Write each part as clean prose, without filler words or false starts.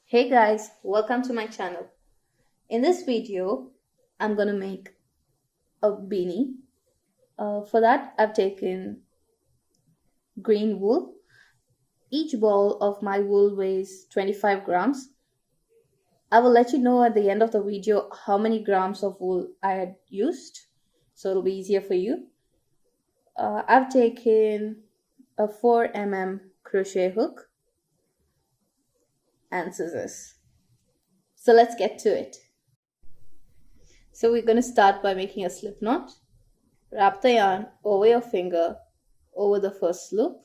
Hey guys, welcome to my channel. In this video, I'm gonna make a beanie. For that, I've taken green wool. Each ball of my wool weighs 25 grams. I will let you know at the end of the video how many grams of wool I had used, so it'll be easier for you. I've taken a 4 mm crochet hook and scissors. So let's get to it. So we're going to start by making a slip knot. Wrap the yarn over your finger over the first loop.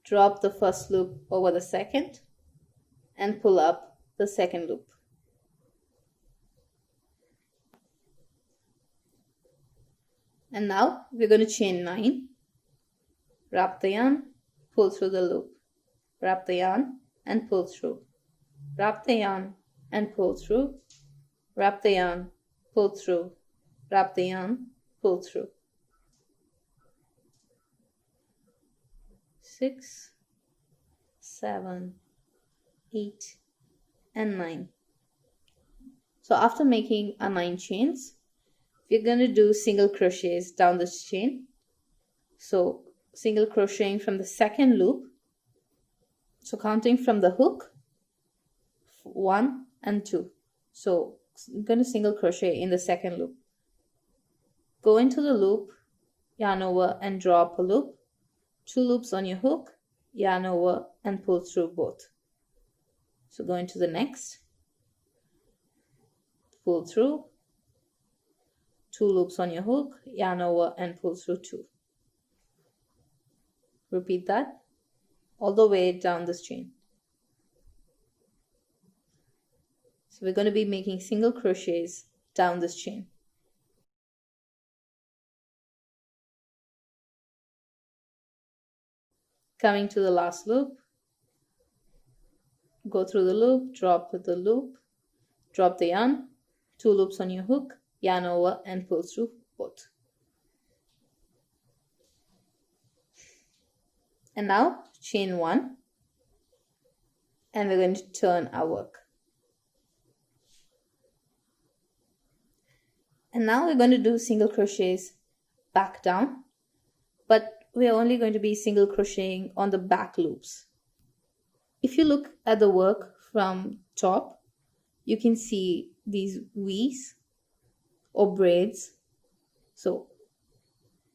Drop the first loop over the second and pull up the second loop. And now we're going to chain 9. Wrap the yarn, pull through the loop. Wrap the yarn and pull through. Wrap the yarn and pull through. Wrap the yarn, pull through. Wrap the yarn, pull through. 6, 7, 8, and 9. So after making our 9 chains, we're going to do single crochets down this chain. So single crocheting from the second loop. So counting from the hook, 1 and 2. So I'm going to single crochet in the second loop. Go into the loop, yarn over and draw up a loop. 2 loops on your hook, yarn over and pull through both. So go into the next, pull through, 2 loops on your hook, yarn over and pull through 2. Repeat that all the way down this chain. So we're going to be making single crochets down this chain. Coming to the last loop, go through the loop, drop with the loop, drop the yarn, 2 loops on your hook, yarn over and pull through both. And now chain 1 and we're going to turn our work. And now we're going to do single crochets back down, but we're only going to be single crocheting on the back loops. If you look at the work from top, you can see these V's or braids. So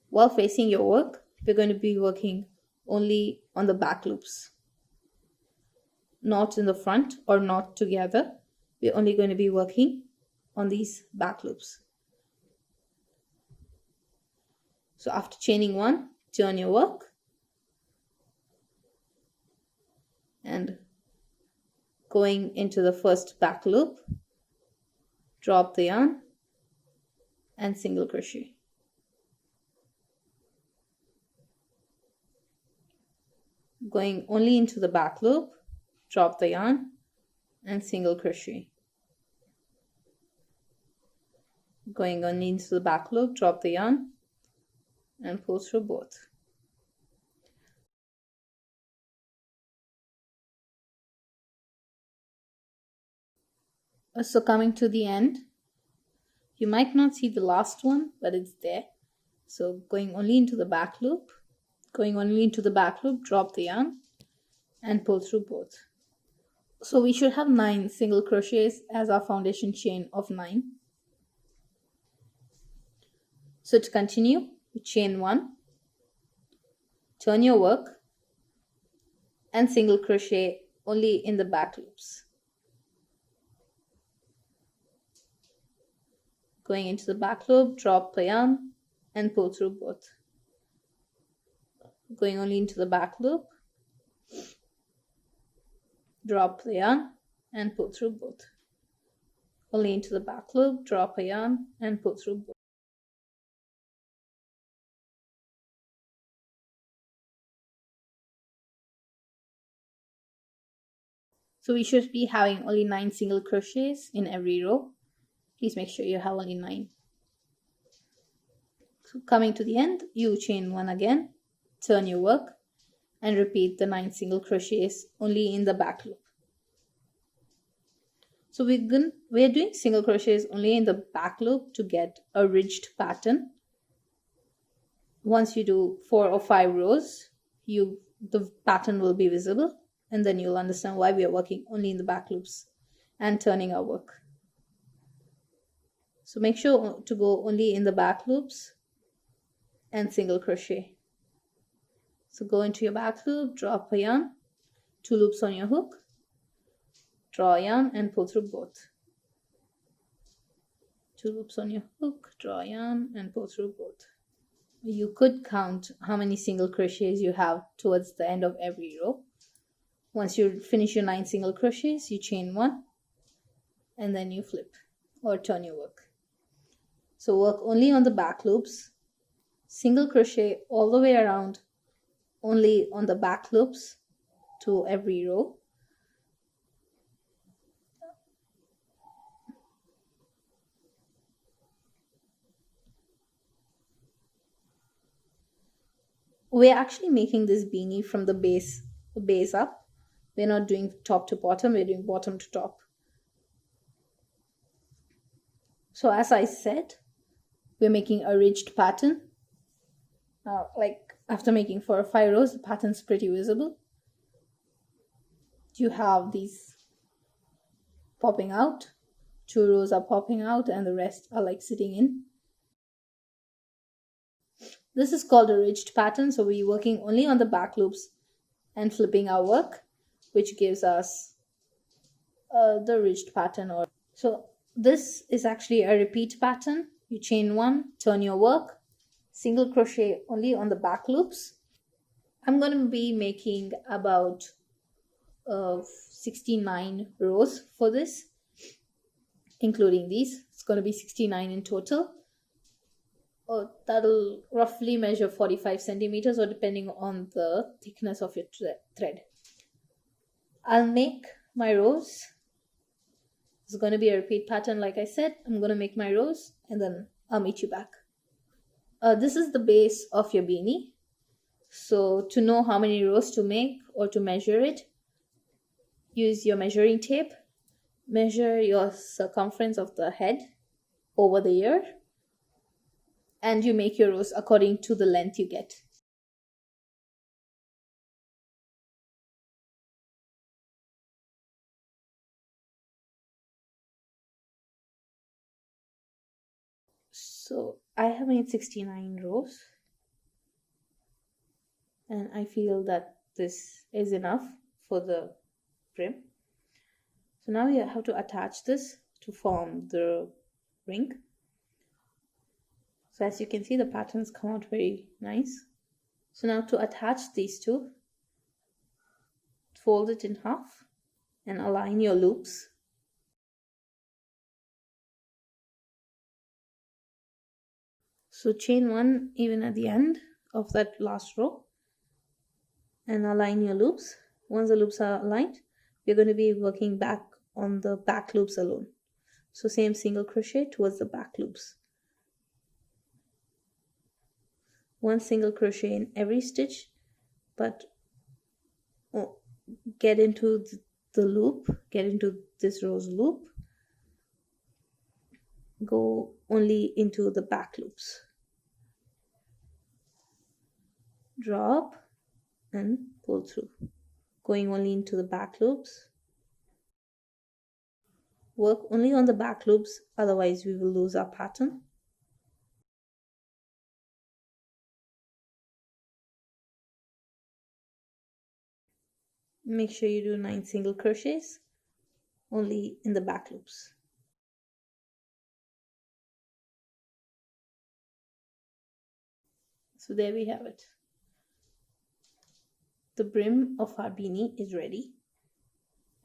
while facing your work, we're going to be working only on the back loops, not in the front or not together. We're only going to be working on these back loops. So after chaining 1, turn your work and going into the first back loop, drop the yarn and single crochet. Going only into the back loop, drop the yarn and single crochet. Going only into the back loop, drop the yarn and pull through both. So coming to the end, you might not see the last one, but it's there. So going only into the back loop, drop the yarn and pull through both. So we should have 9 single crochets as our foundation chain of 9. So to continue, you chain 1, turn your work and single crochet only in the back loops. Going into the back loop, drop the yarn and pull through both. Going only into the back loop, drop the yarn and pull through both. Only into the back loop, drop a yarn and pull through both. So we should be having only 9 single crochets in every row. Please make sure you have only 9. So coming to the end, you chain 1 again, turn your work and repeat the 9 single crochets only in the back loop. So we're doing single crochets only in the back loop to get a ridged pattern. Once you do 4 or 5 rows, the pattern will be visible, and then you'll understand why we are working only in the back loops and turning our work. So make sure to go only in the back loops and single crochet. So go into your back loop, drop a yarn, 2 loops on your hook, draw a yarn and pull through both. 2 loops on your hook, draw a yarn and pull through both. You could count how many single crochets you have towards the end of every row. Once you finish your 9 single crochets, you chain 1 and then you flip or turn your work. So work only on the back loops, single crochet all the way around, only on the back loops to every row. We're actually making this beanie from the base up. We're not doing top to bottom, we're doing bottom to top. So as I said, we're making a ridged pattern. Like after making 4 or 5 rows, the pattern's pretty visible. You have these popping out, 2 rows are popping out and the rest are like sitting in. This is called a ridged pattern, so we're working only on the back loops and flipping our work, which gives us the ridged pattern. So this is actually a repeat pattern. You chain 1, turn your work, single crochet only on the back loops. I'm going to be making about 69 rows for this, including these. It's going to be 69 in total. That'll roughly measure 45 centimeters, or depending on the thickness of your thread. I'll make my rows. It's going to be a repeat pattern, like I said. I'm going to make my rows and then I'll meet you back. This is the base of your beanie. So to know how many rows to make or to measure it, use your measuring tape. Measure your circumference of the head over the ear, and you make your rows according to the length you get. So I have made 69 rows and I feel that this is enough for the brim. So now you have to attach this to form the ring. So as you can see, the patterns come out very nice. So now to attach these two, fold it in half and align your loops. So chain 1 even at the end of that last row and align your loops. Once the loops are aligned, we're going to be working back on the back loops alone. So same single crochet towards the back loops. 1 single crochet in every stitch, but get into the loop, get into this row's loop, go only into the back loops, drop and pull through, going only into the back loops. Work only on the back loops, otherwise we will lose our pattern. Make sure you do 9 single crochets only in the back loops. So there we have it. The brim of our beanie is ready.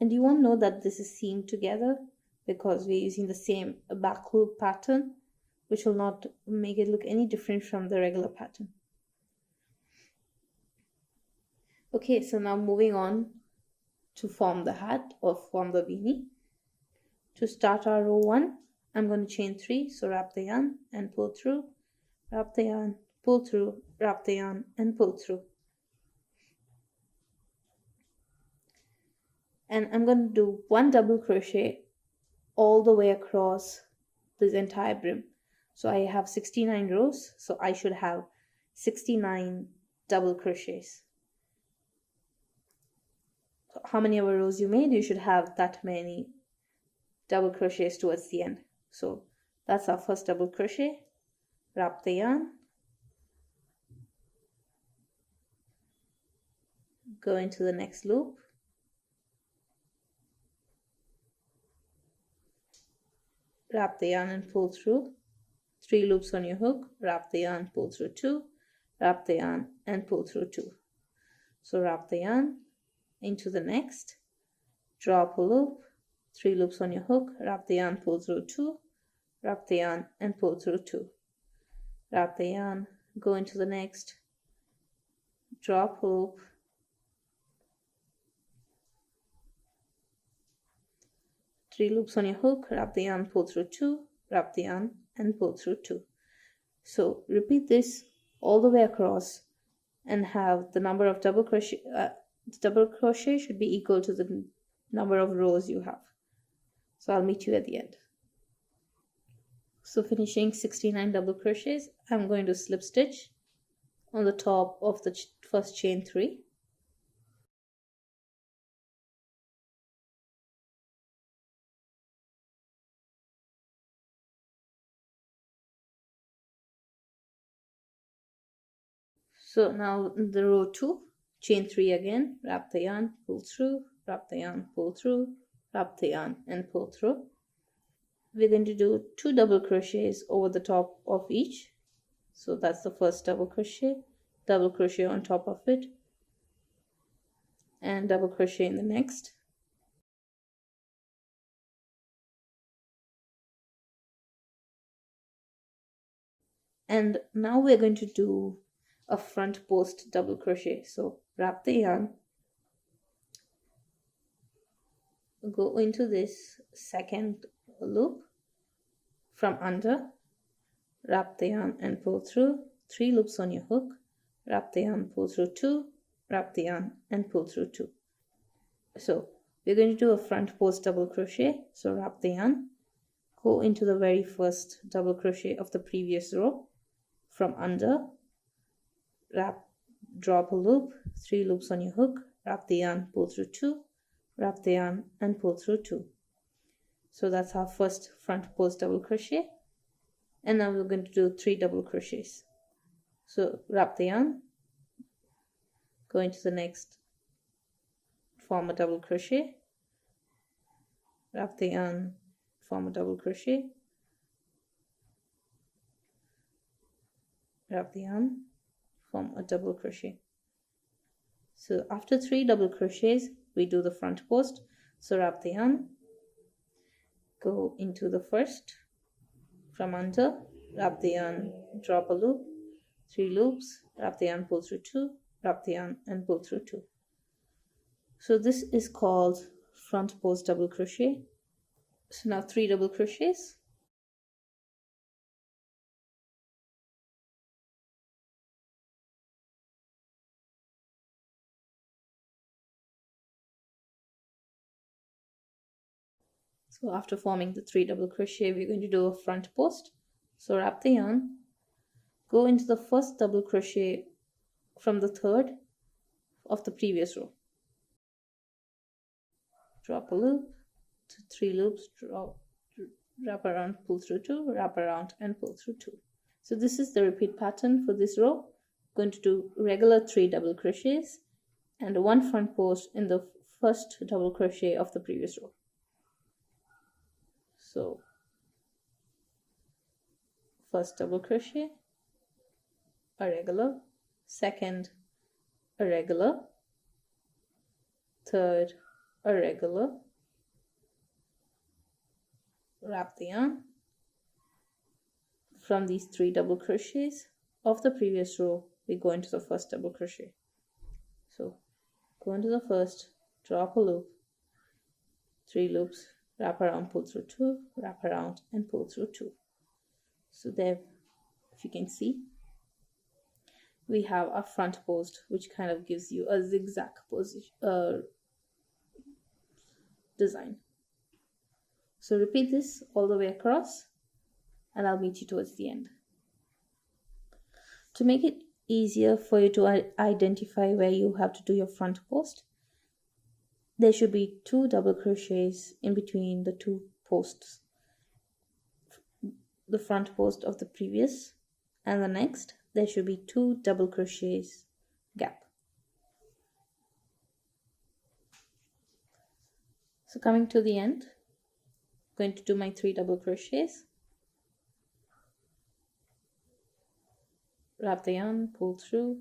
And you won't know that this is seamed together because we're using the same back loop pattern, which will not make it look any different from the regular pattern. Okay, so now moving on to form the hat or form the beanie. To start our row 1, I'm going to chain 3, so wrap the yarn and pull through, wrap the yarn, pull through, wrap the yarn and pull through. And I'm going to do 1 double crochet all the way across this entire brim. So I have 69 rows, so I should have 69 double crochets. So how many ever rows you made, you should have that many double crochets towards the end. So that's our first double crochet. Wrap the yarn, go into the next loop, wrap the yarn and pull through 3 loops on your hook, wrap the yarn, pull through 2, wrap the yarn and pull through 2. So wrap the yarn into the next, drop a loop, 3 loops on your hook, wrap the yarn, pull through 2, wrap the yarn and pull through 2. Wrap the yarn, go into the next, drop a loop, 3 loops on your hook, wrap the yarn, pull through 2, wrap the yarn and pull through 2. So repeat this all the way across and have the number of double crochet should be equal to the number of rows you have. So I'll meet you at the end. So finishing 69 double crochets, I'm going to slip stitch on the top of the first chain 3. So now in the row 2, chain 3 again, wrap the yarn, pull through, wrap the yarn, pull through, wrap the yarn and pull through. We're going to do 2 double crochets over the top of each. So that's the first double crochet on top of it, and double crochet in the next. And now we're going to do a front post double crochet. So wrap the yarn, go into this second loop from under, wrap the yarn and pull through 3 loops on your hook, wrap the yarn, pull through 2, wrap the yarn and pull through 2. So we're going to do a front post double crochet. So wrap the yarn, go into the very first double crochet of the previous row from under, drop a loop, 3 loops on your hook, wrap the yarn, pull through 2, wrap the yarn and pull through 2. So that's our first front post double crochet. And now we're going to do 3 double crochets. So wrap the yarn, go into the next, form a double crochet, wrap the yarn, form a double crochet, wrap the yarn, form a double crochet. So after 3 double crochets, we do the front post. So wrap the yarn, go into the first from under, wrap the yarn, drop a loop, 3 loops, wrap the yarn, pull through 2, wrap the yarn and pull through 2. So this is called front post double crochet. So now 3 double crochets. So after forming the 3 double crochet, we're going to do a front post. So wrap the yarn, go into the first double crochet from the third of the previous row, drop a loop, 3 loops, drop, wrap around, pull through 2, wrap around and pull through 2. So this is the repeat pattern for this row. I'm going to do regular 3 double crochets and 1 front post in the first double crochet of the previous row. So first double crochet, a regular, second a regular, third a regular, wrap the yarn. From these 3 double crochets of the previous row, we go into the first double crochet. So go into the first, drop a loop, 3 loops, wrap around, pull through 2, wrap around and pull through 2. So there, if you can see, we have our front post, which kind of gives you a zigzag position design. So repeat this all the way across, and I'll meet you towards the end. To make it easier for you to identify where you have to do your front post, there should be 2 double crochets in between the 2 posts. The front post of the previous and the next, there should be 2 double crochets gap. So coming to the end, I'm going to do my 3 double crochets, wrap the yarn, pull through,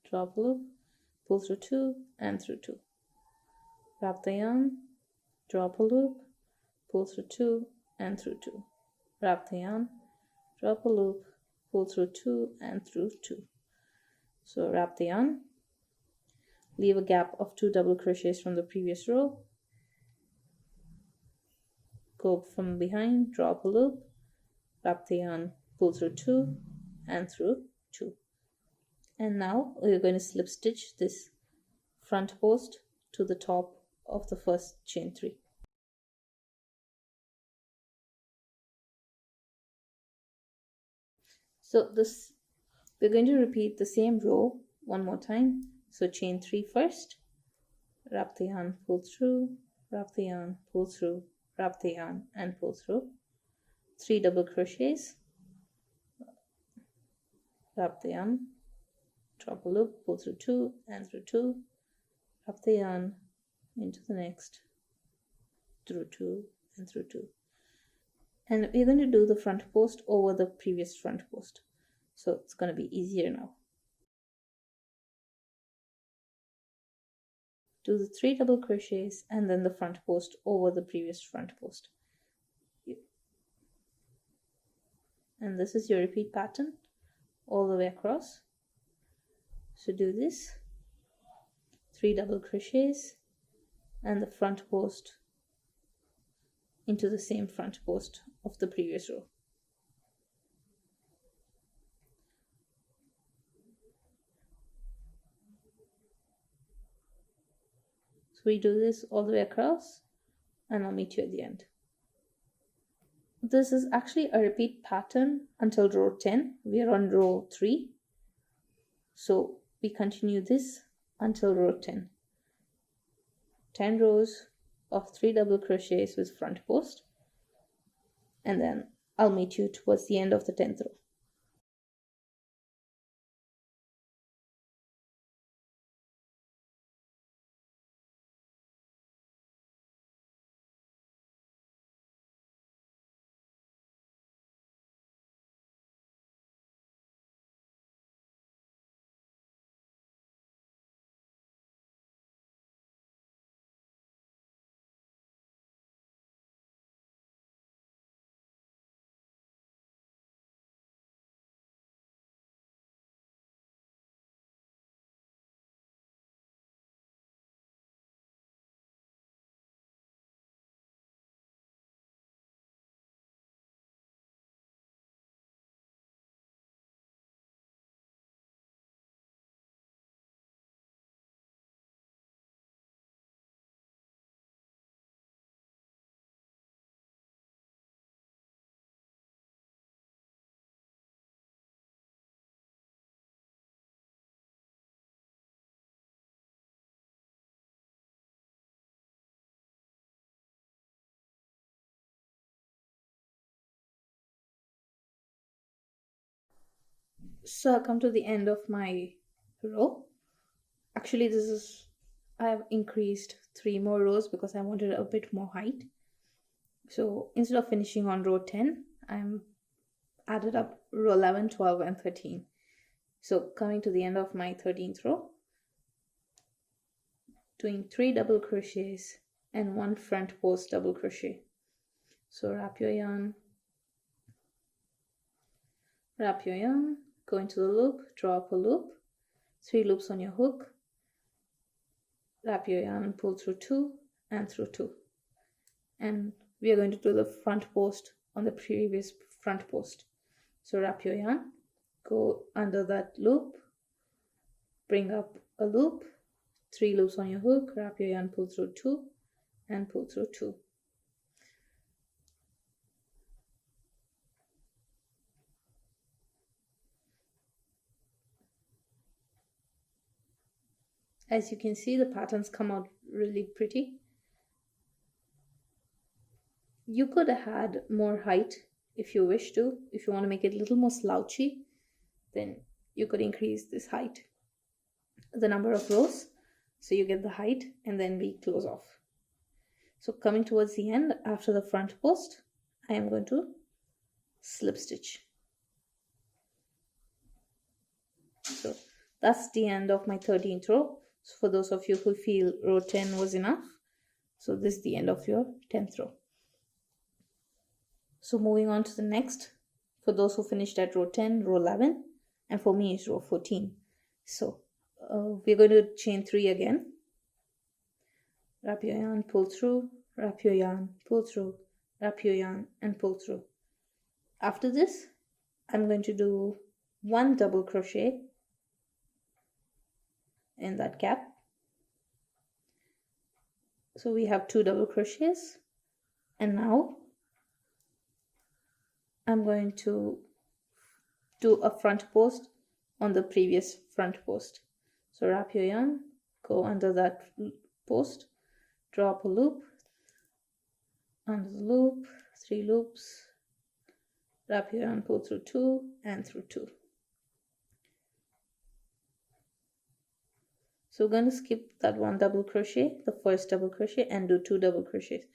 drop a loop, pull through 2 and through 2, wrap the yarn, drop a loop, pull through 2 and through 2, wrap the yarn, drop a loop, pull through 2 and through 2. So wrap the yarn, leave a gap of 2 double crochets from the previous row, go from behind, drop a loop, wrap the yarn, pull through 2 and through 2. And now we're going to slip stitch this front post to the top of the first chain 3. So this, we're going to repeat the same row one more time. So chain 3 first, wrap the yarn, pull through, wrap the yarn, pull through, wrap the yarn and pull through, 3 double crochets, wrap the yarn, drop a loop, pull through 2 and through 2, wrap the yarn into the next, through 2 and through 2. And we're going to do the front post over the previous front post, so it's going to be easier now. Do the 3 double crochets and then the front post over the previous front post. And this is your repeat pattern all the way across. So do this, 3 double crochets and the front post into the same front post of the previous row. So we do this all the way across, and I'll meet you at the end. This is actually a repeat pattern until row 10. We are on row 3. So we continue this until row 10. 10 rows of 3 double crochets with front post, and then I'll meet you towards the end of the 10th row. So I've come to the end of my row. Actually, I have increased 3 more rows because I wanted a bit more height. So instead of finishing on row 10, I'm added up row 11, 12 and 13. So coming to the end of my 13th row, doing 3 double crochets and 1 front post double crochet. So wrap your yarn, go into the loop, drop a loop, 3 loops on your hook, wrap your yarn and pull through 2 and through 2. And we are going to do the front post on the previous front post. So wrap your yarn, go under that loop, bring up a loop, 3 loops on your hook, wrap your yarn, pull through 2 and pull through 2. As you can see, the patterns come out really pretty. You could add more height if you wish to. If you want to make it a little more slouchy, then you could increase this height, the number of rows, so you get the height, and then we close off. So coming towards the end, after the front post, I am going to slip stitch. So that's the end of my 13th row. So for those of you who feel row 10 was enough, so this is the end of your 10th row. So moving on to the next, for those who finished at row 10, row 11, and for me it's row 14. So we're going to chain 3 again. Wrap your yarn, pull through, wrap your yarn, pull through, wrap your yarn, and pull through. After this, I'm going to do 1 double crochet in that gap. So we have 2 double crochets, and now I'm going to do a front post on the previous front post. So wrap your yarn, go under that post, drop a loop, under the loop, 3 loops, wrap your yarn, pull through 2 and through 2. So we're going to skip that 1 double crochet, the first double crochet, and do 2 double crochets.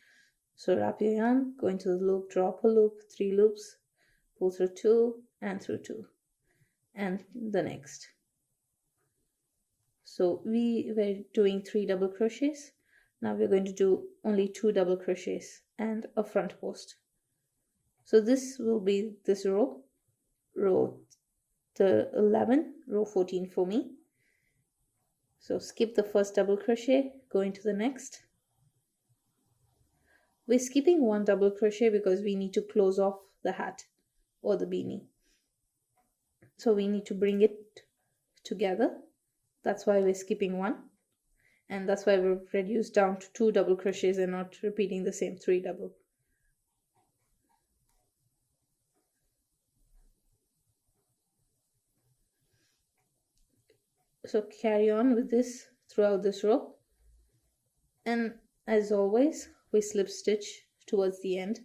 So wrap your yarn, go into the loop, drop a loop, 3 loops, pull through 2 and through 2, and the next. So we were doing 3 double crochets. Now we're going to do only 2 double crochets and a front post. So this will be this row, row 11, row 14 for me. So skip the first double crochet, go into the next. We're skipping 1 double crochet because we need to close off the hat or the beanie. So we need to bring it together. That's why we're skipping 1. And that's why we've reduced down to 2 double crochets and not repeating the same 3 double. So carry on with this throughout this row. And as always, we slip stitch towards the end.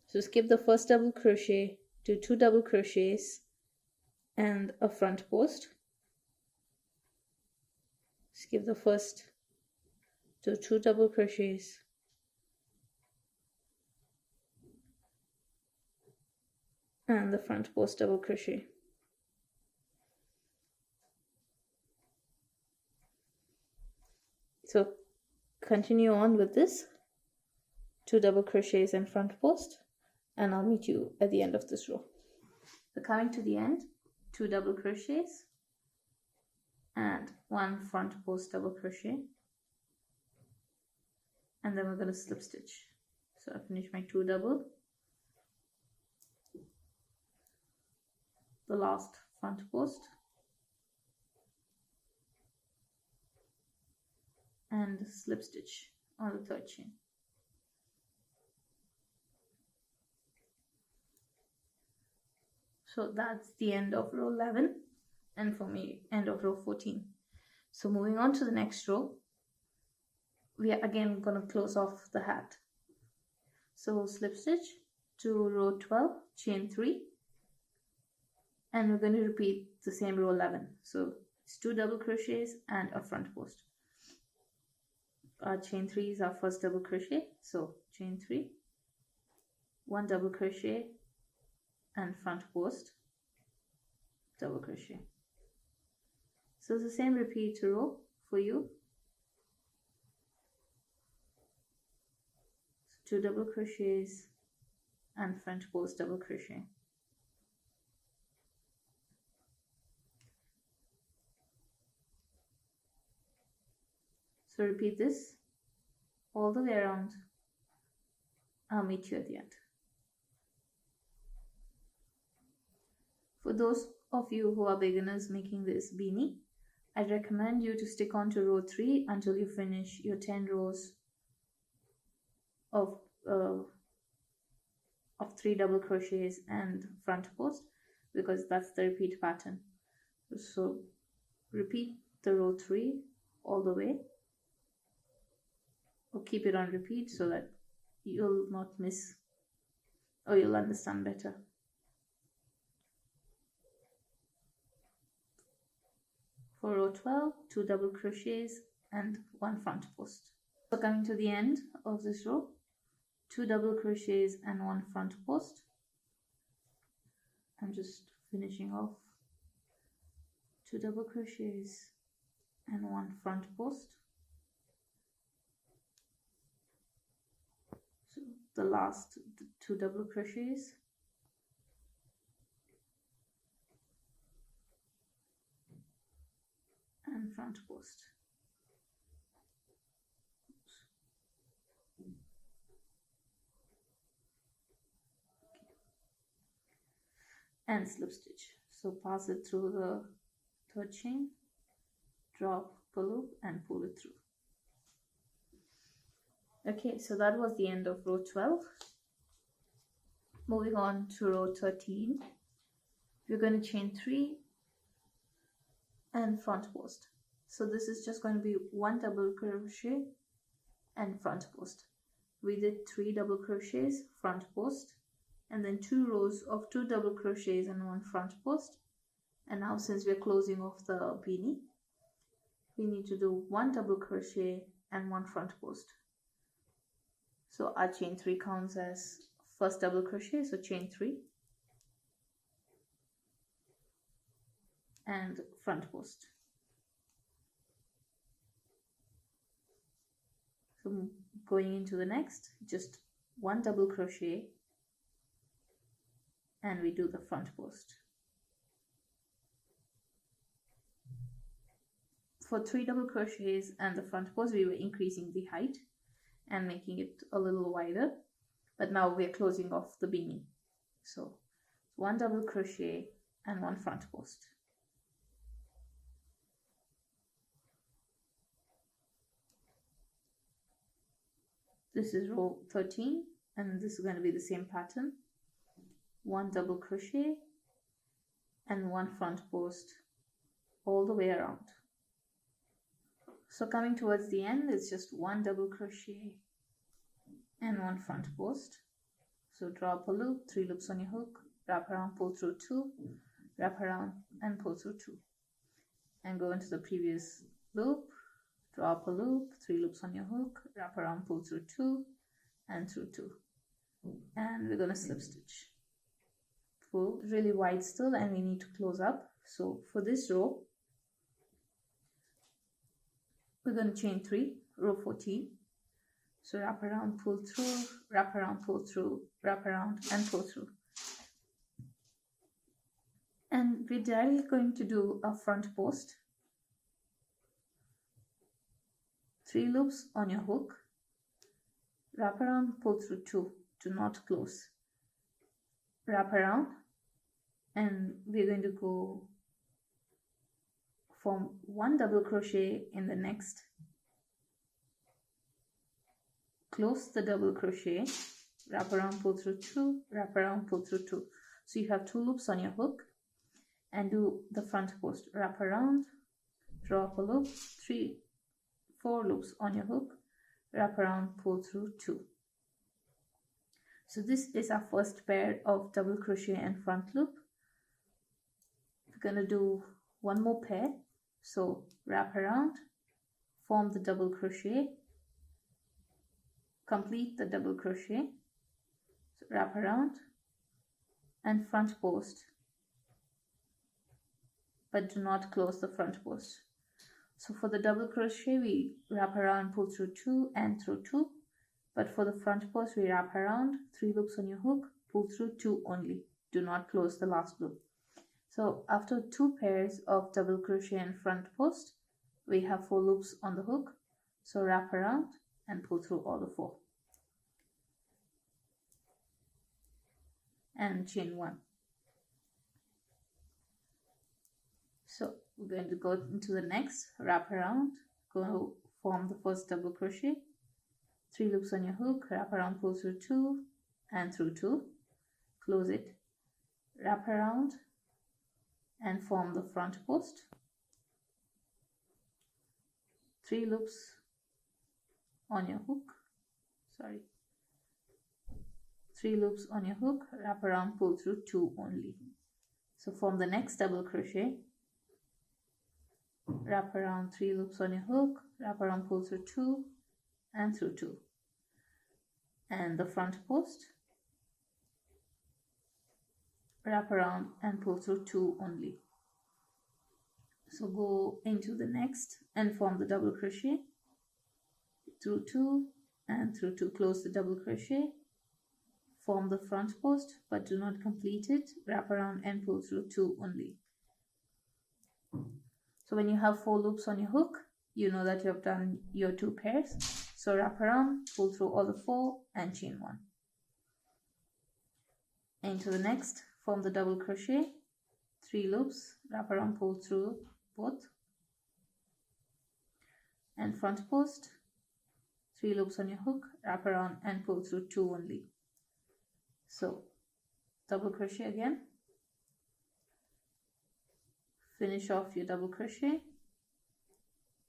So skip the first double crochet, do 2 double crochets and a front post. Skip the first, do 2 double crochets, and the front post double crochet. So continue on with this, 2 double crochets and front post, and I'll meet you at the end of this row. So coming to the end, 2 double crochets and 1 front post double crochet, and then we're going to slip stitch. So I finish my 2 double, the last front post, and slip stitch on the 3rd chain. So that's the end of row 11, and for me, end of row 14. So moving on to the next row, we are again going to close off the hat. So slip stitch to row 12, chain 3, and we're going to repeat the same row 11. So it's 2 double crochets and a front post. Our chain 3 is our first double crochet, so chain 3, 1 double crochet and front post double crochet. So the same repeat row for you. 2 double crochets and front post double crochet. So repeat this all the way around. I'll meet you at the end. For those of you who are beginners making this beanie, I'd recommend you to stick on to row 3 until you finish your 10 rows of 3 double crochets and front post, because that's the repeat pattern. So repeat the row 3 all the way, or keep it on repeat so that you'll not miss, or you'll understand better. For row 12, 2 double crochets and 1 front post. So coming to the end of this row, 2 double crochets and 1 front post. I'm just finishing off 2 double crochets and 1 front post. So the last 2 double crochets, and front post. And slip stitch. So pass it through the third chain, drop the loop and pull it through. Okay, so that was the end of row 12. Moving on to row 13, we're going to chain 3 and front post. So this is just going to be 1 double crochet and front post. We did 3 double crochets, front post, and then 2 rows of 2 double crochets and 1 front post. And now since we're closing off the beanie, we need to do 1 double crochet and 1 front post. So our chain 3 counts as first double crochet, so chain 3 and front post. So going into the next, just 1 double crochet and we do the front post. For 3 double crochets and the front post, we were increasing the height and making it a little wider, but now we're closing off the beanie. So 1 double crochet and 1 front post. This is row 13 and this is going to be the same pattern. 1 double crochet and 1 front post all the way around. So coming towards the end, it's just 1 double crochet and 1 front post. So drop a loop, 3 loops on your hook, wrap around, pull through 2, wrap around and pull through 2, and go into the previous loop, drop a loop, 3 loops on your hook, wrap around, pull through 2 and through 2, and we're going to slip stitch. Pull really wide still, and we need to close up. So for this row, we're going to chain 3, row 14. So wrap around, pull through, wrap around, pull through, wrap around and pull through. And we're directly going to do a front post. 3 loops on your hook, wrap around, pull through 2, do not close, wrap around, and we're going to go form 1 double crochet in the next, close the double crochet, wrap around, pull through 2, wrap around, pull through 2. So you have 2 loops on your hook, and do the front post, wrap around, drop a loop, 4 loops on your hook, wrap around, pull through 2. So this is our first pair of double crochet and front loop. We're going to do 1 more pair. So wrap around, form the double crochet, complete the double crochet, so wrap around and front post, but do not close the front post. So for the double crochet, we wrap around, pull through 2 and through 2, but for the front post, we wrap around, 3 loops on your hook, pull through 2 only, do not close the last loop. So after 2 pairs of double crochet and front post, we have 4 loops on the hook, so wrap around and pull through all the 4 and chain 1. So we're going to go into the next, wrap around, go form the first double crochet, 3 loops on your hook, wrap around, pull through 2 and through 2, close it, wrap around and form the front post, 3 loops on your hook, 3 loops on your hook, wrap around, pull through 2 only. So form the next double crochet, wrap around, 3 loops on your hook, wrap around, pull through 2 and through 2, and the front post, wrap around and pull through 2 only. So go into the next and form the double crochet through 2 and through 2, close the double crochet, form the front post but do not complete it, wrap around and pull through 2 only. So when you have 4 loops on your hook, you know that you have done your 2 pairs. So wrap around, pull through all the 4 and chain 1. Into the next, form the double crochet, 3 loops, wrap around, pull through both, and front post, 3 loops on your hook, wrap around and pull through 2 only. So double crochet again, finish off your double crochet,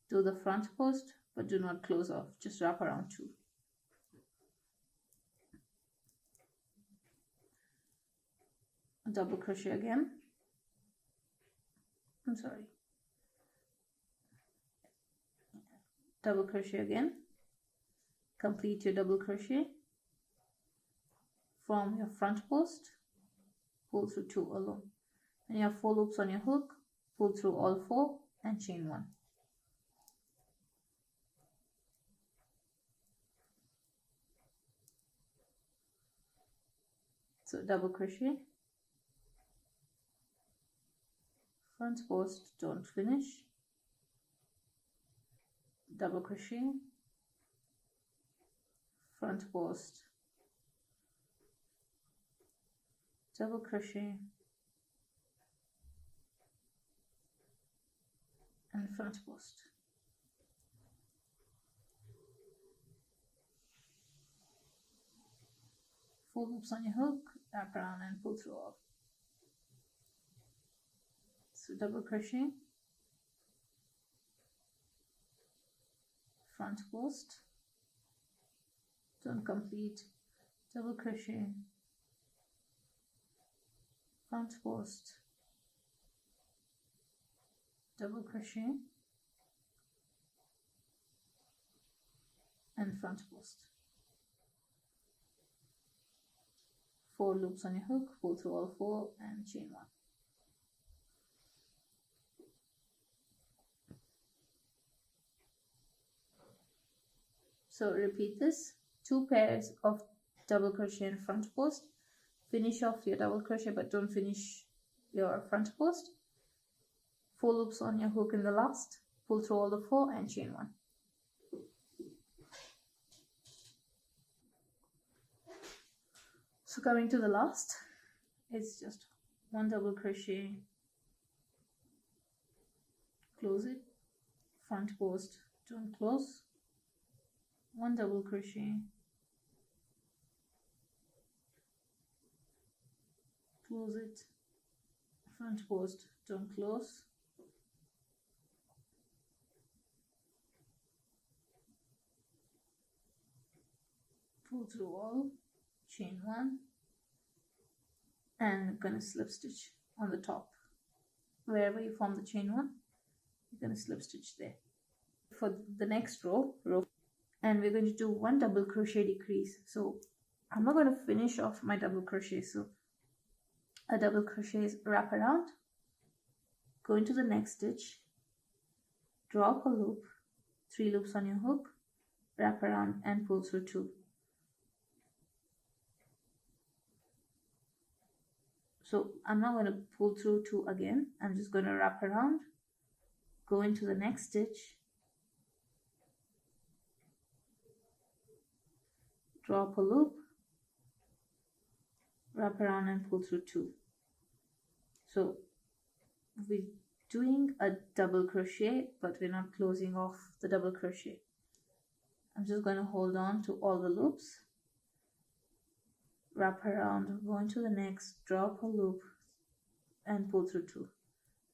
do the front post but do not close off, just wrap around 2. Double crochet again, double crochet again, complete your double crochet, form your front post, pull through 2 alone. When you have 4 loops on your hook, pull through all 4 and chain 1. So double crochet, front post, don't finish, double crochet, front post, double crochet, and front post. Four loops on your hook, wrap around and pull through all. So double crochet, front post, don't complete, double crochet, front post, double crochet, and front post. 4 loops on your hook, pull through all 4 and chain 1. So repeat this, 2 pairs of double crochet in front post, finish off your double crochet but don't finish your front post, 4 loops on your hook in the last, pull through all the 4 and chain 1. So coming to the last, it's just 1 double crochet, close it, front post, don't close, 1 double crochet, close it, front post, don't close, pull through all, chain 1, and gonna slip stitch on the top. Wherever you form the chain 1, you're gonna slip stitch there. For the next row, and we're going to do 1 double crochet decrease. So I'm not going to finish off my double crochet. So a double crochet is wrap around, go into the next stitch, drop a loop, 3 loops on your hook, wrap around and pull through 2. So I'm not going to pull through 2 again. I'm just going to wrap around, go into the next stitch, drop a loop, wrap around and pull through 2. So we're doing a double crochet, but we're not closing off the double crochet. I'm just going to hold on to all the loops, wrap around, go into the next, drop a loop and pull through 2.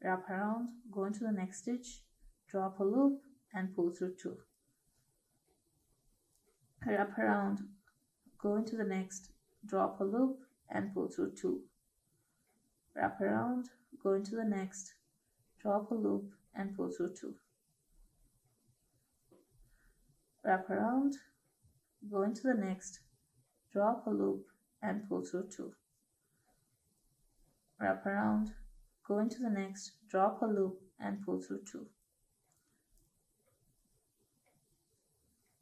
Wrap around, go into the next stitch, drop a loop, and pull through 2. Wrap around, go into the next, drop a loop and pull through 2. Wrap around, go into the next, drop a loop and pull through 2. Wrap around, go into the next, drop a loop and pull through 2. Wrap around, go into the next, drop a loop and pull through 2.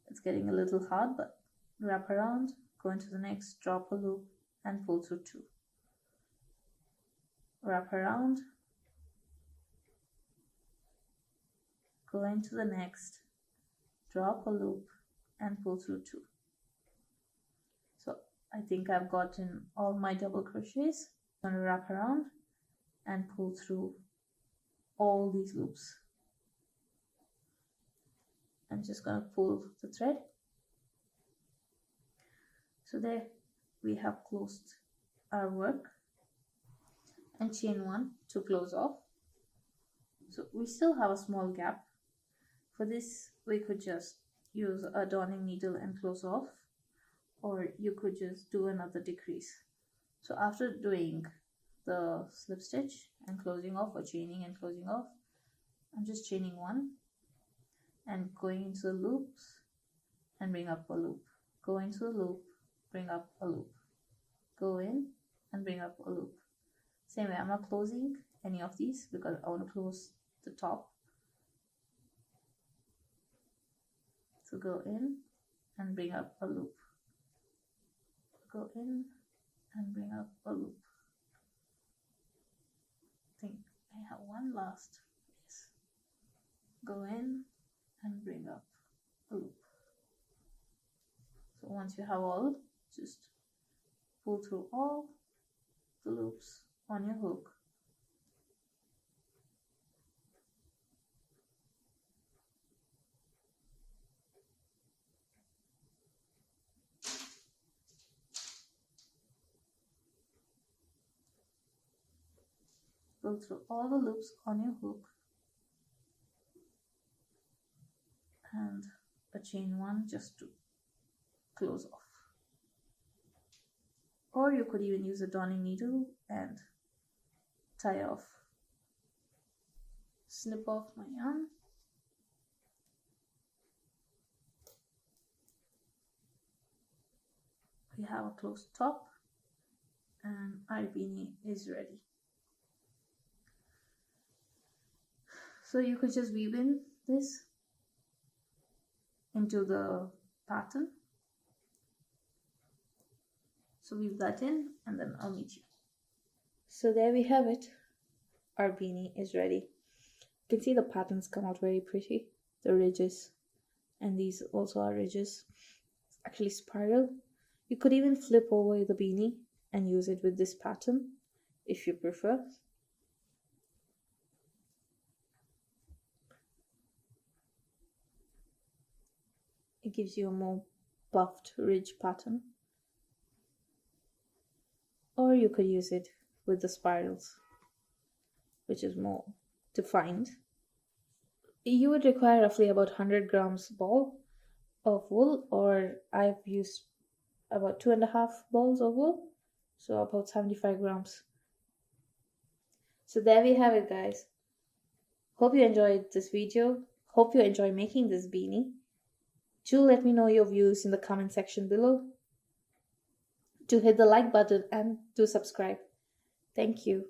It's getting a little hard, but wrap around, go into the next, drop a loop and pull through 2. Wrap around, go into the next, drop a loop and pull through 2. So I think I've gotten all my double crochets. I'm going to wrap around and pull through all these loops. I'm just going to pull the thread. So there we have closed our work, and chain 1 to close off. So we still have a small gap. For this we could just use a darning needle and close off, or you could just do another decrease. So after doing the slip stitch and closing off, or chaining and closing off, I'm just chaining 1 and going into the loops and bring up a loop, go into the loop, bring up a loop, go in and bring up a loop. Same way, I'm not closing any of these because I want to close the top. So go in and bring up a loop, go in and bring up a loop. I think I have one last. Yes. Go in and bring up a loop. So once you have all, just pull through all the loops on your hook. Go through all the loops on your hook and a chain 1 just to close off. Or you could even use a darning needle and tie off, snip off my yarn. We have a closed top and our beanie is ready. So you could just weave in this into the pattern. So weave that in and then I'll meet you. So there we have it. Our beanie is ready. You can see the patterns come out very pretty. The ridges, and these also are ridges. It's actually spiral. You could even flip over the beanie and use it with this pattern if you prefer. It gives you a more puffed ridge pattern. Or you could use it with the spirals, which is more defined. You would require roughly about 100 grams ball of wool, or I've used about 2.5 balls of wool, so about 75 grams. So there we have it, guys. Hope you enjoyed this video. Hope you enjoy making this beanie. Do let me know your views in the comment section below. Do hit the like button and do subscribe. Thank you.